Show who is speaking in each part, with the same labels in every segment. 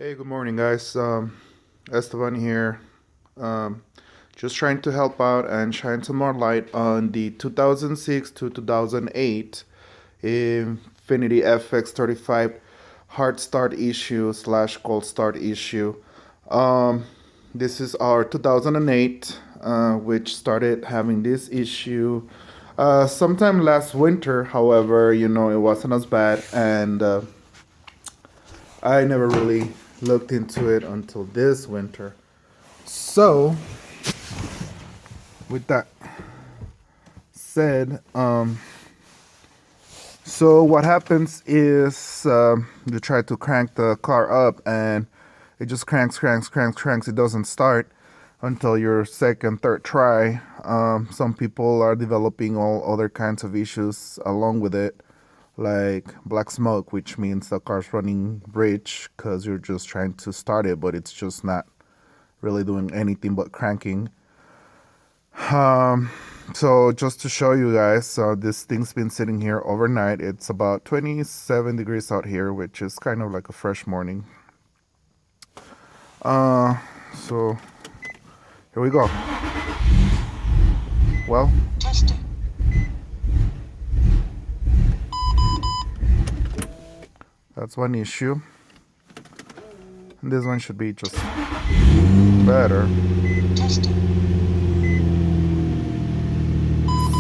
Speaker 1: Hey, good morning, guys. Esteban here. Um, just trying to help out and shine some more light on the 2006 to 2008 Infiniti FX35 hard start issue slash cold start issue. Um, this is our 2008, which started having this issue sometime last winter. However, it wasn't as bad, and I never really looked into it until this winter. So, with that said, so what happens is you try to crank the car up and it just cranks. It doesn't start until your second, third try. Some people are developing all other kinds of issues along with it, like black smoke, which means the car's running rich because you're just trying to start it, but it's just not really doing anything but cranking. So just to show you guys, this thing's been sitting here overnight. It's about 27 degrees out here, which is kind of like a fresh morning. So here we go. Well, that's one issue. And this one should be just better.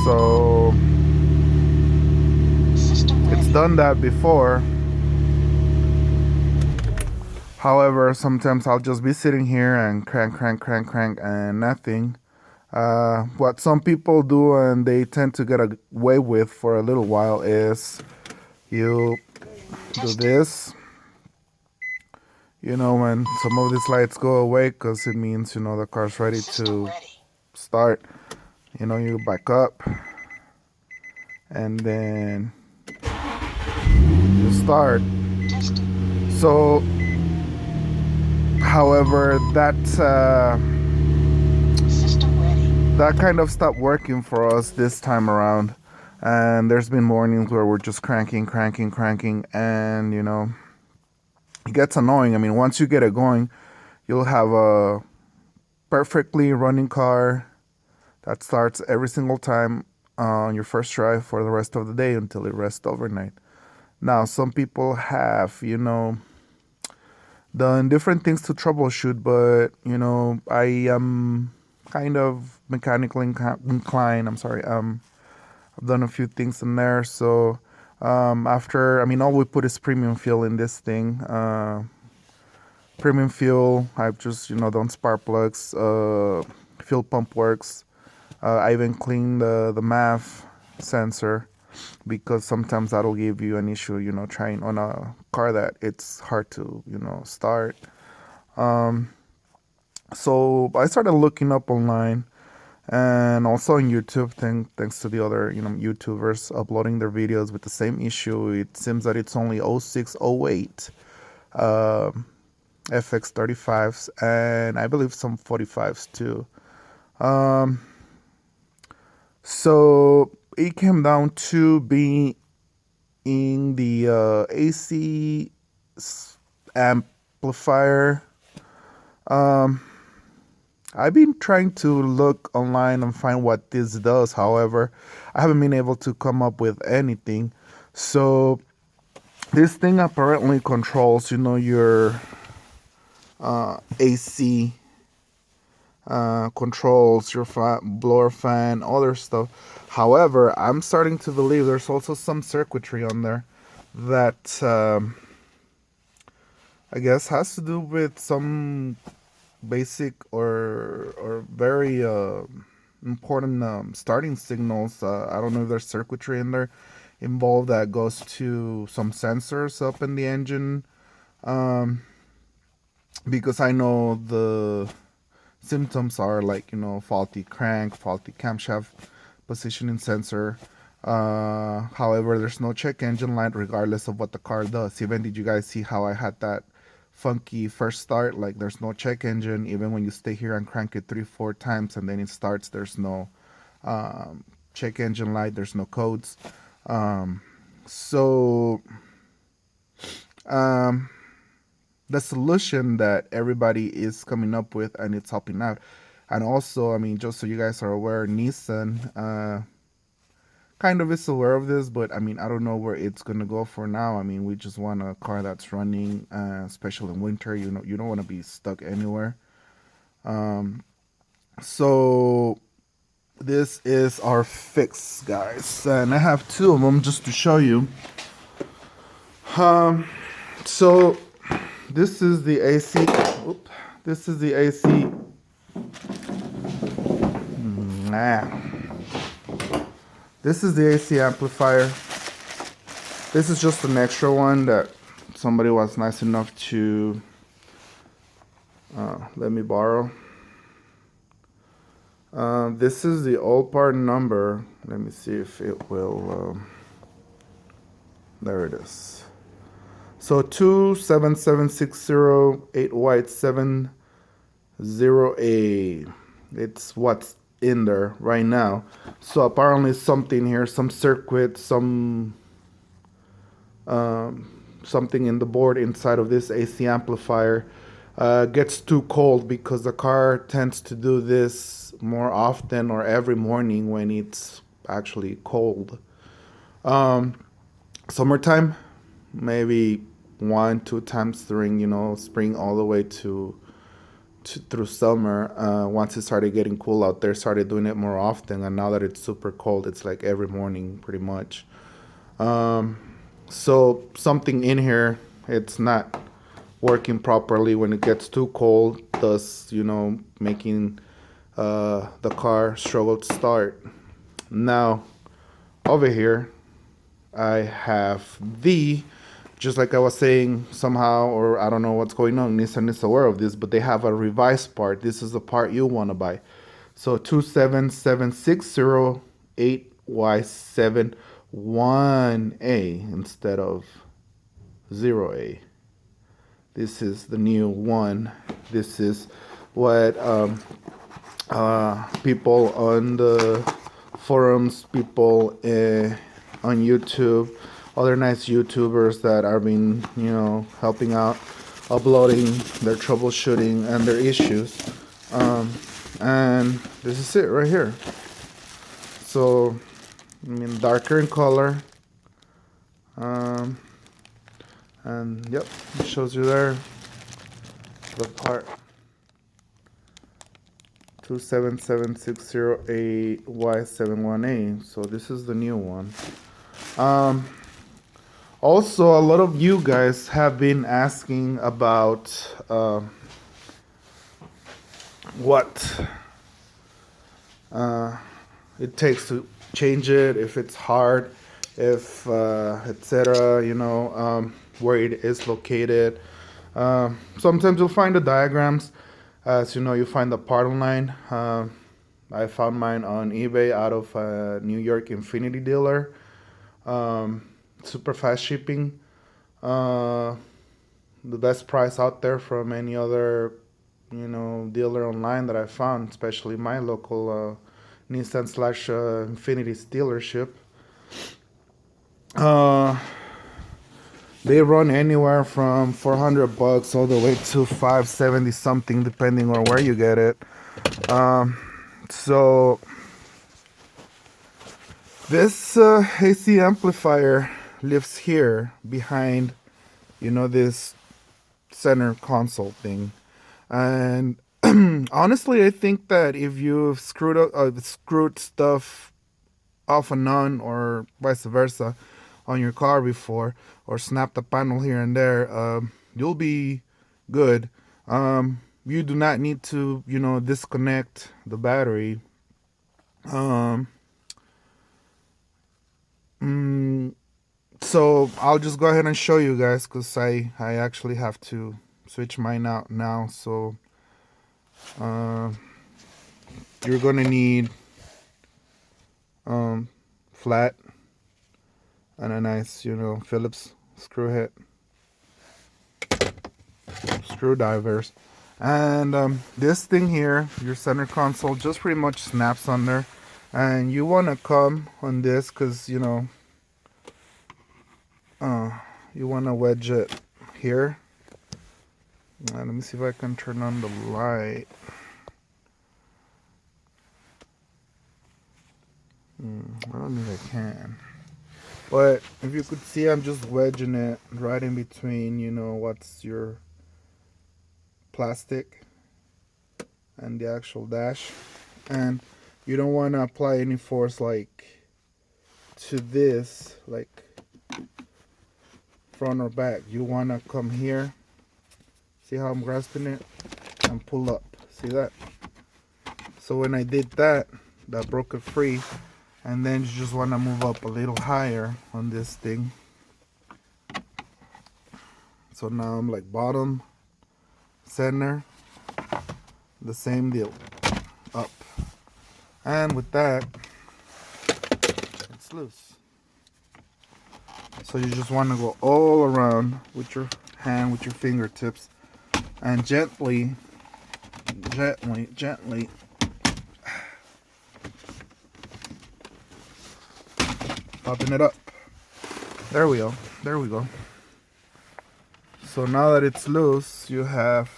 Speaker 1: So it's done that before. However, sometimes I'll just be sitting here and crank, and nothing. What some people do and they tend to get away with for a little while is you do this. When some of these lights go away, because it means, the car's ready to start. You back up and then you start. So, however, that kind of stopped working for us this time around. And there's been mornings where we're just cranking, and it gets annoying. I mean, once you get it going, you'll have a perfectly running car that starts every single time on your first try for the rest of the day until it rests overnight. Now, some people have, done different things to troubleshoot, but, I am kind of mechanically inclined. I'm sorry. I've done a few things in there. So all we put is premium fuel in this thing. Premium fuel, I've just, done spark plugs, fuel pump works. I even cleaned the MAF sensor because sometimes that'll give you an issue, trying on a car that it's hard to, start. So I started looking up online and also on YouTube, thanks to the other, YouTubers uploading their videos with the same issue. It seems that it's only 0608 FX35s and I believe some 45s too. So it came down to being in the AC amplifier. I've been trying to look online and find what this does. However, I haven't been able to come up with anything. So this thing apparently controls, your AC, controls your blower fan, other stuff. However, I'm starting to believe there's also some circuitry on there that I guess has to do with some basic or very important starting signals. I don't know if there's circuitry in there involved that goes to some sensors up in the engine, because I know the symptoms are like, faulty crank, faulty camshaft positioning sensor. However, there's no check engine light regardless of what the car does. Even did you guys see how I had that funky first start? Like, there's no check engine. Even when you stay here and crank it 3-4 times and then it starts, there's no check engine light, there's no codes. So the solution that everybody is coming up with, and it's helping out. And also, I mean, just so you guys are aware, Nissan kind of is aware of this, but I mean, I don't know where it's gonna go for now. I mean, we just want a car that's running, especially in winter. You know, you don't want to be stuck anywhere. So this is our fix, guys, and I have two of them just to show you. So this is the AC. This is the AC. This is the AC amplifier. This is just an extra one that somebody was nice enough to let me borrow. This is the old part number. Let me see if it will. There it is. So 27760 white 70A. It's what's in there right now. So apparently something here, some circuit, something in the board inside of this AC amplifier gets too cold, because the car tends to do this more often or every morning when it's actually cold. Summertime, maybe 1-2 times during, you know, spring all the way to through summer. Once it started getting cool out there, started doing it more often, and now that it's super cold, it's like every morning pretty much. So something in here, it's not working properly when it gets too cold, thus, you know, making the car struggle to start. Now over here I have just like I was saying, somehow, or I don't know what's going on, Nissan is aware of this, but they have a revised part. This is the part you want to buy. So 27760-8Y71A instead of 0A. This is the new one. This is what people on the forums, people on YouTube, other nice YouTubers that are being, you know, helping out, uploading their troubleshooting and their issues. And this is it right here. So, I mean, darker in color. And yep, it shows you there the part 27760-8Y71A. So this is the new one. Also, a lot of you guys have been asking about what it takes to change it, if it's hard, if etc. You know, where it is located. Sometimes you'll find the diagrams. As you know, you find the part online. I found mine on eBay out of a New York Infiniti dealer. Super fast shipping. The best price out there from any other, you know, dealer online that I found, especially my local Nissan / Infiniti dealership. They run anywhere from $400 all the way to $570 something, depending on where you get it. So this AC amplifier lives here behind, you know, this center console thing. And honestly, I think that if you've screwed stuff off and on, or vice versa, on your car before, or snapped a panel here and there, you'll be good. You do not need to, you know, disconnect the battery. So I'll just go ahead and show you guys, because I actually have to switch mine out now. So you're gonna need flat and a nice, you know, Phillips screw head, screwdrivers, and this thing here, your center console, just pretty much snaps on there. And you want to come on this, because, you know, you want to wedge it here, Let me see if I can turn on the light. I don't think I can. But if you could see, I'm just wedging it right in between, what's your plastic and the actual dash. And you don't want to apply any force like to this, like front or back. You want to come here. See how I'm grasping it? And pull up. See that? So when I did that, that broke it free. And then you just want to move up a little higher on this thing. So now I'm like bottom, center, the same deal, up. And with that, it's loose. So you just want to go all around with your hand, with your fingertips, and gently popping it up. There we go. So now that it's loose, you have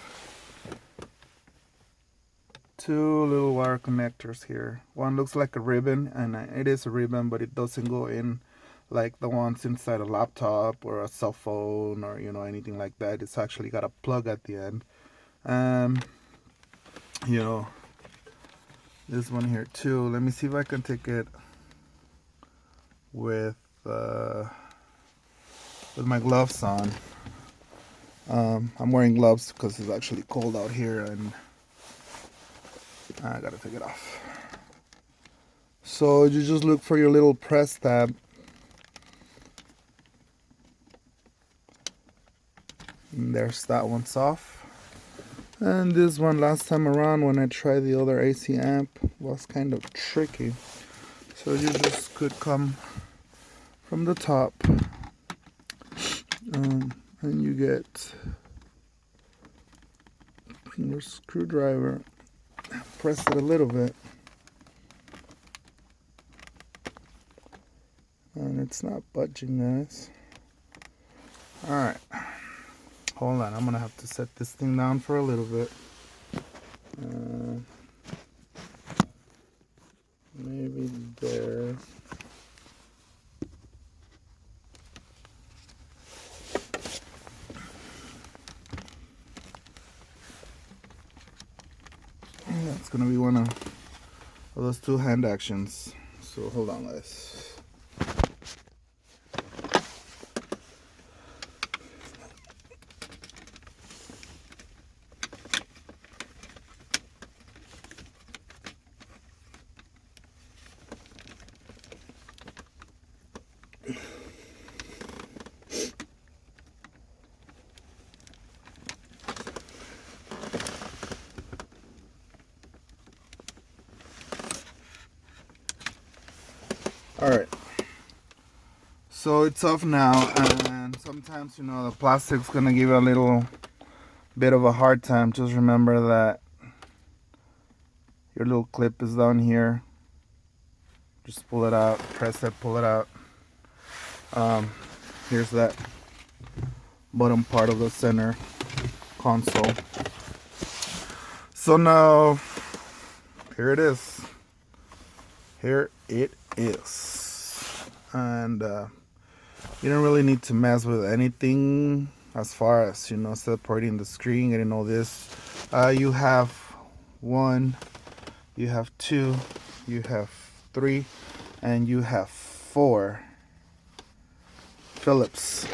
Speaker 1: two little wire connectors here. One looks like a ribbon, and it is a ribbon, but it doesn't go in like the ones inside a laptop or a cell phone or anything like that. It's actually got a plug at the end. This one here too. Let me see if I can take it with my gloves on. I'm wearing gloves because it's actually cold out here and I gotta take it off. So you just look for your little press tab. And there's that one's off. And this one, last time around when I tried the other AC amp, was kind of tricky. So you just could come from the top and you get your screwdriver, press it a little bit, and it's not budging, guys. Alright, hold on, I'm gonna have to set this thing down for a little bit. Maybe there. That's gonna be one of those two hand actions. So hold on, guys. Alright, so it's off now, and sometimes the plastic's gonna give you a little bit of a hard time. Just remember that your little clip is down here. Just pull it out, press it, pull it out. Here's that bottom part of the center console. So now, here it is. And you don't really need to mess with anything as far as separating the screen, getting all this. You have 1, you have 2, you have 3, and you have 4 Phillips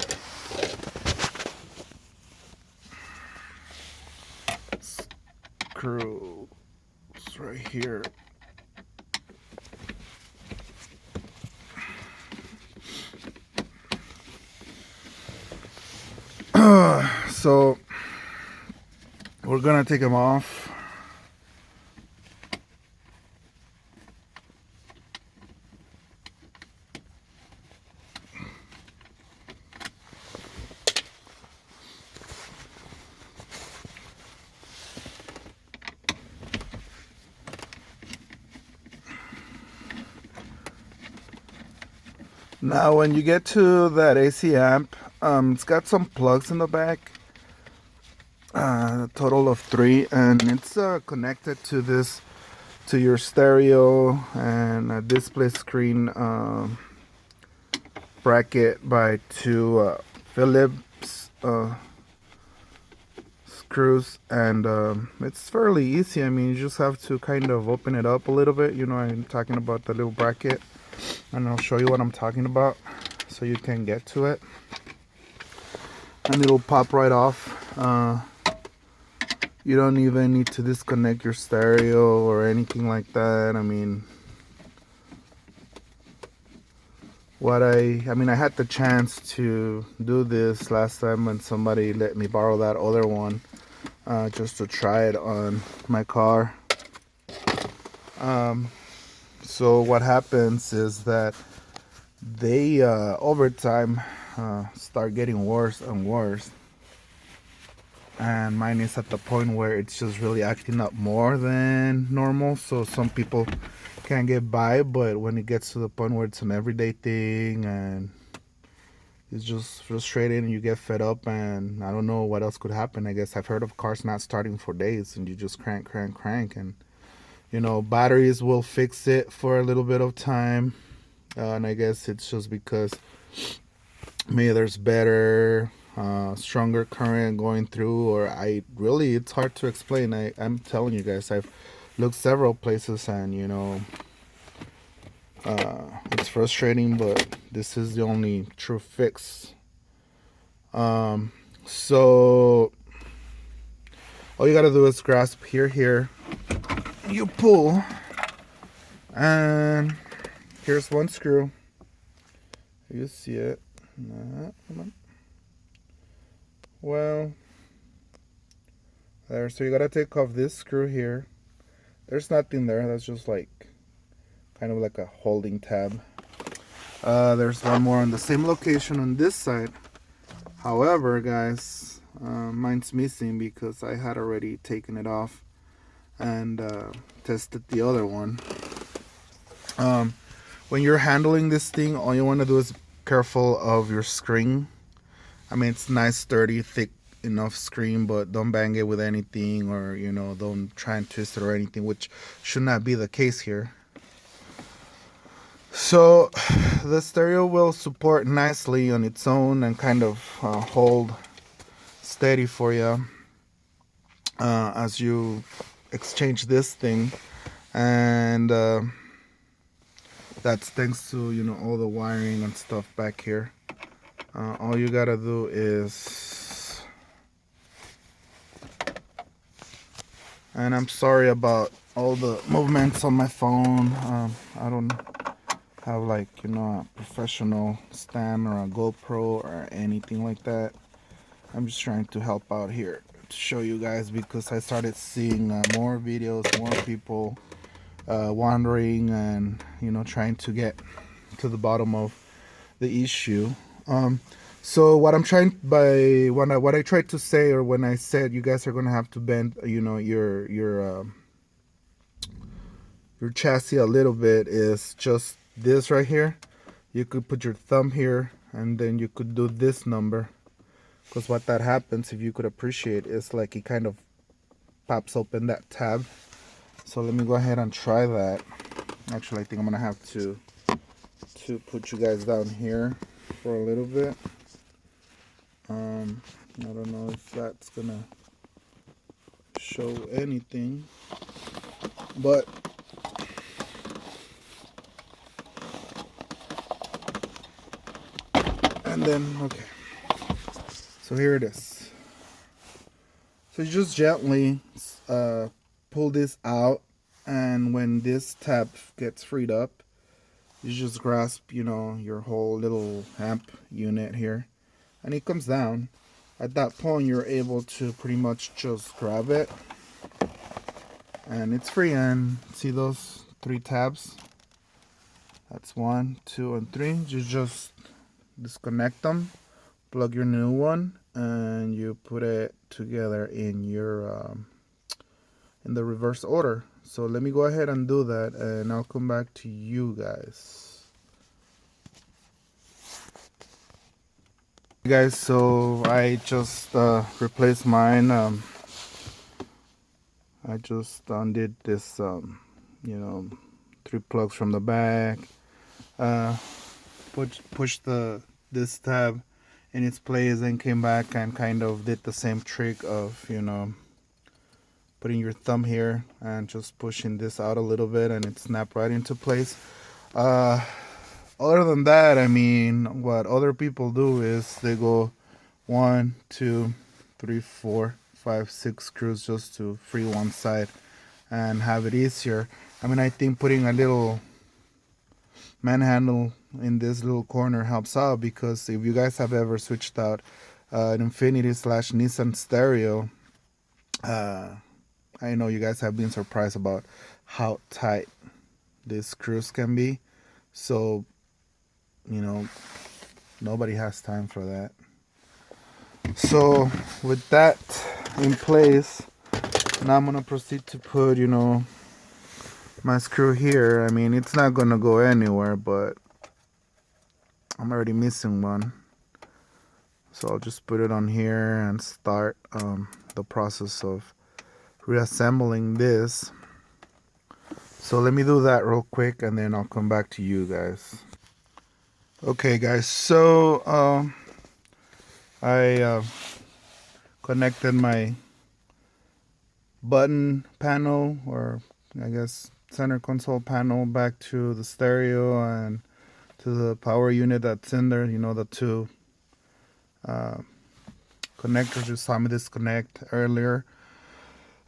Speaker 1: screws right here. So we're gonna take them off. Now when you get to that AC amp, it's got some plugs in the back. a total of 3, and it's connected to this, to your stereo and a display screen bracket by 2 Phillips screws, and it's fairly easy. I mean, you just have to kind of open it up a little bit. You know, I'm talking about the little bracket, and I'll show you what I'm talking about so you can get to it, and it'll pop right off. You don't even need to disconnect your stereo or anything like that. I mean, I had the chance to do this last time when somebody let me borrow that other one, just to try it on my car. So what happens is that they over time start getting worse and worse, and mine is at the point where it's just really acting up more than normal. So some people can get by, but when it gets to the point where it's an everyday thing and it's just frustrating and you get fed up, and I don't know what else could happen. I guess I've heard of cars not starting for days, and you just crank, and you know, batteries will fix it for a little bit of time, and I guess it's just because maybe there's better stronger current going through, or it's hard to explain. I'm telling you guys, I've looked several places, and you know, it's frustrating, but this is the only true fix. So all you gotta do is grasp here, you pull, and here's one screw. You see it. Come on. Well, there. So you gotta take off this screw here. There's nothing there. That's just like kind of like a holding tab. There's one more on the same location on this side. However, guys, mine's missing because I had already taken it off and tested the other one. When you're handling this thing, all you want to do is be careful of your screen. I mean, it's nice, sturdy, thick enough screen, but don't bang it with anything, or you know, don't try and twist it or anything, which should not be the case here. So the stereo will support nicely on its own and kind of hold steady for you as you exchange this thing, and that's thanks to, you know, all the wiring and stuff back here. All you gotta do is, and I'm sorry about all the movements on my phone. I don't have, like, you know, a professional stand or a GoPro or anything like that. I'm just trying to help out here to show you guys, because I started seeing more videos, more people wandering and, you know, trying to get to the bottom of the issue. So what I'm trying what I tried to say, or when I said you guys are gonna have to bend, you know, your chassis a little bit, is just this right here. You could put your thumb here, and then you could do this number, because what that happens, if you could appreciate, is like it kind of pops open that tab. So let me go ahead and try that. Actually, I think I'm gonna have to put you guys down here for a little bit. I don't know if that's gonna show anything, but and then okay, so here it is. So you just gently pull this out, and when this tab gets freed up, you just grasp, you know, your whole little amp unit here, and it comes down. At that point, you're able to pretty much just grab it, and it's free. And see those 3 tabs? That's 1, 2, and 3. You just disconnect them, plug your new one, and you put it together in your in the reverse order. So let me go ahead and do that, and I'll come back to you guys. Guys, so I just replaced mine. I just undid this, you know, 3 plugs from the back. Pushed this tab in its place and came back and kind of did the same trick of, putting your thumb here and just pushing this out a little bit and it snapped right into place. Other than that, I mean, what other people do is they go 1, 2, 3, 4, 5, 6 screws just to free one side and have it easier. I mean, I think putting a little manhandle in this little corner helps out, because if you guys have ever switched out an Infiniti/Nissan stereo, I know you guys have been surprised about how tight these screws can be. So, nobody has time for that. So with that in place, now I'm gonna proceed to put, my screw here. I mean, it's not gonna go anywhere, but I'm already missing one. So I'll just put it on here and start the process of reassembling this. So let me do that real quick and then I'll come back to you guys. Okay guys, so I connected my button panel, or I guess center console panel, back to the stereo and to the power unit that's in there. The two connectors you saw me disconnect earlier.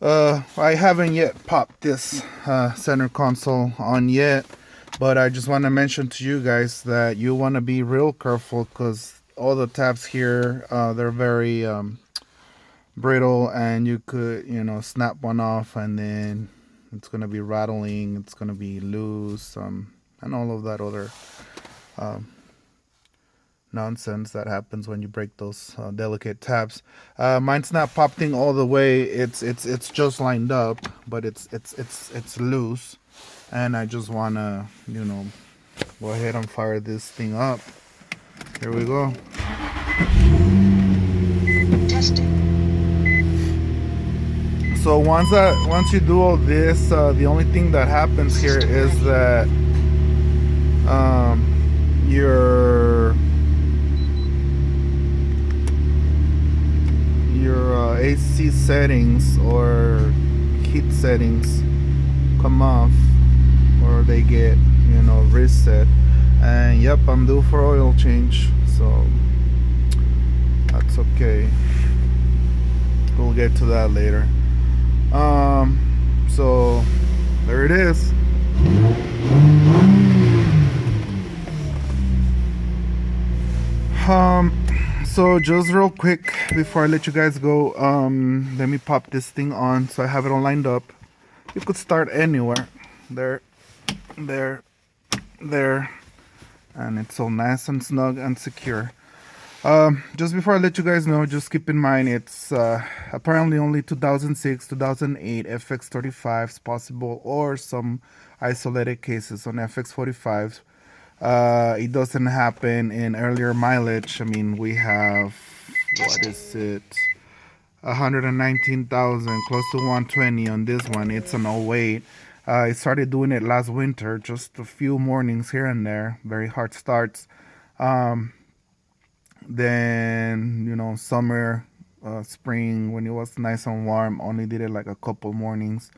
Speaker 1: I haven't yet popped this center console on yet, but I just want to mention to you guys that you want to be real careful, because all the tabs here, they're very brittle, and you could snap one off and then it's going to be rattling, it's going to be loose, and all of that other nonsense that happens when you break those delicate tabs. Mine's not popping all the way. It's just lined up, but it's loose, and I just wanna go ahead and fire this thing up. Here we go. Testing. So once you do all this, the only thing that happens here is that your AC settings or heat settings come off, or they get reset. And yep, I'm due for oil change, so that's okay. We'll get to that later. So there it is. So just real quick before I let you guys go, let me pop this thing on so I have it all lined up. You could start anywhere. There, and it's all nice and snug and secure. Just before I let you guys know, just keep in mind it's apparently only 2006, 2008 FX35s possible, or some isolated cases on FX45s. It doesn't happen in earlier mileage. I mean, we have, what is it, 119,000, close to 120 on this one. It's an 08. I started doing it last winter, just a few mornings here and there, very hard starts. Then, summer, spring, when it was nice and warm, only did it like a couple mornings.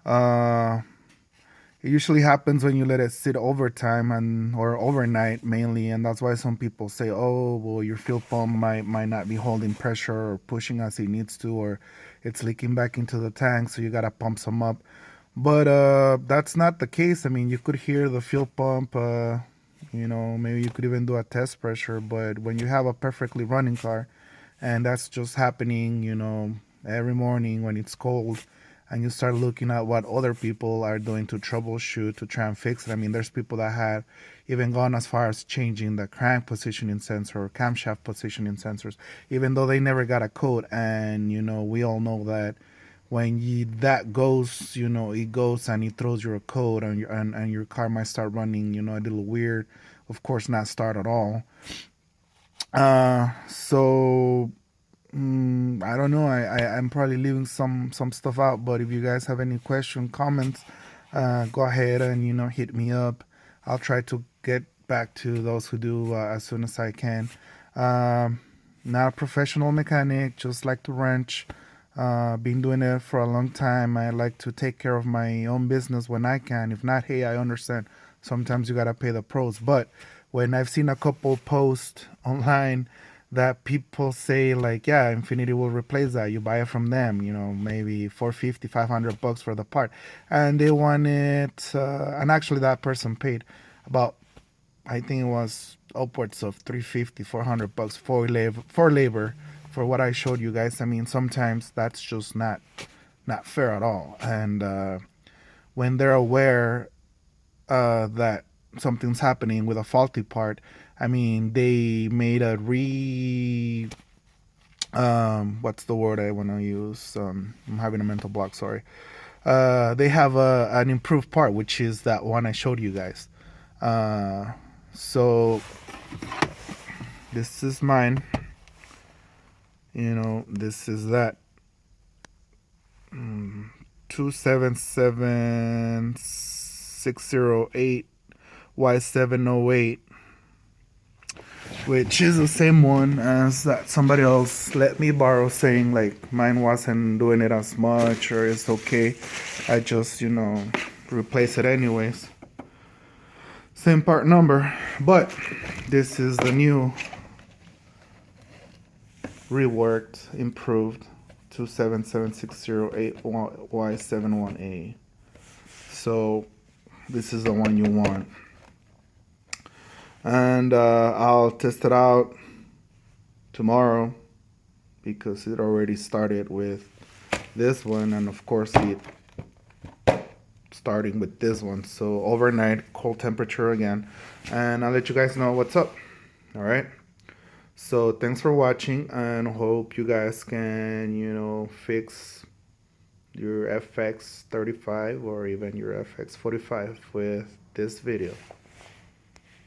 Speaker 1: It usually happens when you let it sit overtime or overnight mainly, and that's why some people say, oh, well, your fuel pump might not be holding pressure or pushing as it needs to, or it's leaking back into the tank, so you gotta pump some up. But that's not the case. I mean, you could hear the fuel pump, maybe you could even do a test pressure, but when you have a perfectly running car, and that's just happening, every morning when it's cold, and you start looking at what other people are doing to troubleshoot, to try and fix it. I mean, there's people that have even gone as far as changing the crank positioning sensor or camshaft positioning sensors, even though they never got a code. And, we all know that when that goes, it goes and it throws you a code, and your car might start running, a little weird. Of course, not start at all. So I don't know. I'm probably leaving some stuff out, but if you guys have any question, comments, go ahead and hit me up. I'll try to get back to those who do as soon as I can. Um, Not a professional mechanic, just like to wrench. Been doing it for a long time. I like to take care of my own business when I can. If not, hey, I understand. Sometimes you gotta pay the pros. But when I've seen a couple posts online that people say like, yeah, Infiniti will replace that. You buy it from them, maybe 450, 500 bucks for the part, and they want it. And actually, that person paid about, I think it was upwards of 350, 400 bucks for labor for what I showed you guys. I mean, sometimes that's just not fair at all. And when they're aware that something's happening with a faulty part, I mean, they made a what's the word I want to use? I'm having a mental block. Sorry. They have an improved part, which is that one I showed you guys. So this is mine. This is that 277608 Y708, which is the same one as that somebody else let me borrow, saying like mine wasn't doing it as much or it's okay. I just, replace it anyways. Same part number, but this is the new, reworked, improved 277608 Y71A. So this is the one you want. And I'll test it out tomorrow because it already started with this one, and of course it starting with this one. So overnight, cold temperature again, and I'll let you guys know what's up. All right. So thanks for watching, and hope you guys can fix your FX35 or even your FX45 with this video.